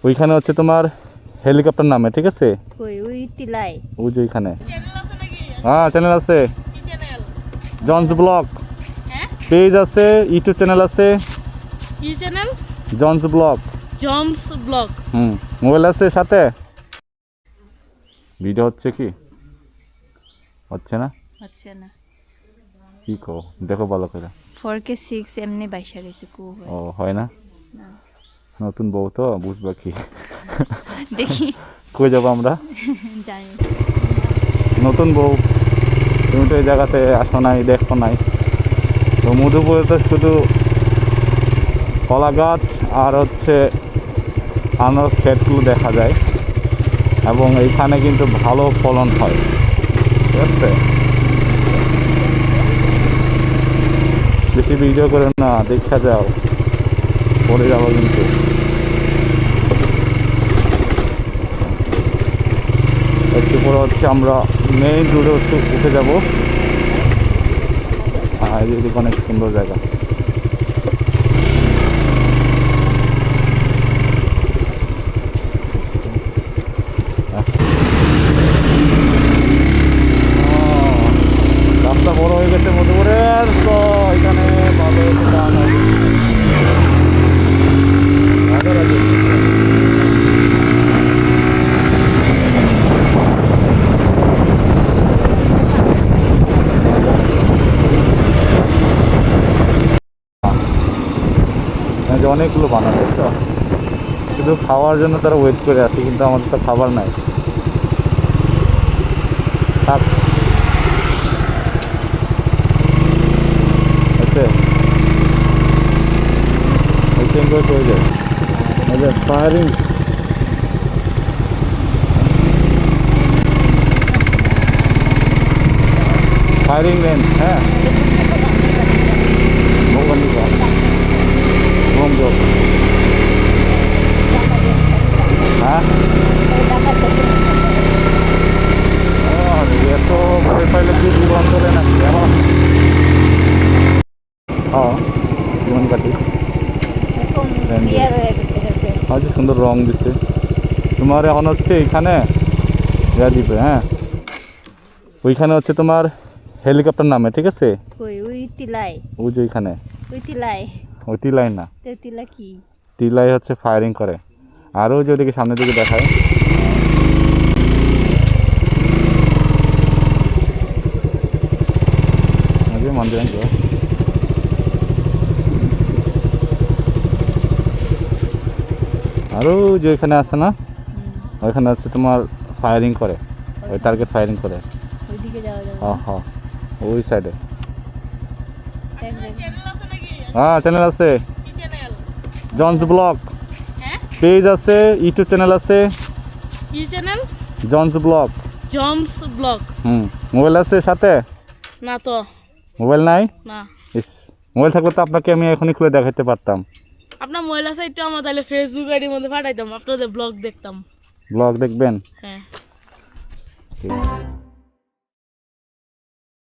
ওইখানে হচ্ছে তোমার হেলিকপ্টার নামে, ঠিক আছে? ওই টিলাই ওই যে ওইখানে হ্যাঁ চ্যানেল আছে, জনস ব্লগ পেজ আছে, ইউটিউব চ্যানেল আছে। কি channel? John's blog. John's blog. Mobile আছে সাথে? ভিডিও হচ্ছে কি? হচ্ছে না? হচ্ছে না। কি কো দেখো ভালো করে। 4K 6 এমনি বাইশা গেছে কো ও হয় না? না নতুন বউ তো বুঝবা কি। দেখি কই যাবো আমরা? জানি নতুন বউ, তুমি তো এই জায়গাতে আসো নাই, দেখো নাই। তো মধুপুরে তো শুধু কলা গাছ আর হচ্ছে আনারস ক্ষেতগুলো দেখা যায়, এবং এইখানে কিন্তু ভালো ফলন হয়, ঠিক আছে? বেশি ভিডিও করে না, দেখা যাও, পরে যাবো কিন্তু। একটু পরে হচ্ছে আমরা মেইন রোডে উঠে যাবো। আর এদিকে অনেক সুন্দর জায়গা। রাস্তা বড় হয়ে গেছে মধুপুরের, তো এখানে ভালো দাম আছে। অনেকগুলো বানাবে তো, শুধু খাওয়ার জন্য তারা ওয়েট করে আছে, কিন্তু আমাদের তো খাবার নাই। থাক হয়ে যায় ফায়ারিং। ফায়ারিং রেঞ্জ, হ্যাঁ হ্যাঁ এত ভয় পাইলে কি জীবন চলে নাকি এখন? হ্যাঁ জীবন কাটি। আজ সুন্দর রং দিচ্ছে তোমার। এখন হচ্ছে এইখানে দিবে, হ্যাঁ ওইখানে হচ্ছে তোমার হেলিকপ্টার নামে, ঠিক আছে? ওই টিলাই ওই যে ওইখানে ওই টিলাই ওই টিলাই না, টিলা কি টিলাই হচ্ছে ফায়ারিং করে। আরও যে ওদিকে সামনের দিকে দেখায়, মন্দির আরও যে ওইখানে আছে না, ওইখানে হচ্ছে তোমার ফায়ারিং করে, ওই টার্গেট ফায়ারিং করে। ওইদিকে যাওয়া যাবে হ্যাঁ হ্যাঁ ওই সাইডে। চ্যানেল আছে নাকি? হ্যাঁ চ্যানেল আছে, কি চ্যানেল? জনস ব্লগ হ্যাঁ পেজ আছে, ইউটিউব চ্যানেল আছে। কি channel? John's blog. John's blog. Mobile আছে সাথে? না তো। মোবাইল নাই? না। ইস, মোবাইল থাকলে তো আপনাকে আমি এখনই খুলে দেখাতে পারতাম। আপনার মহিলা সাইটটা আমার তাহলে ফেসবুক আইডির মধ্যে পাঠাইতাম, আপনাদের ব্লগ দেখতাম। ব্লগ দেখবেন? হ্যাঁ। ঠিক আছে।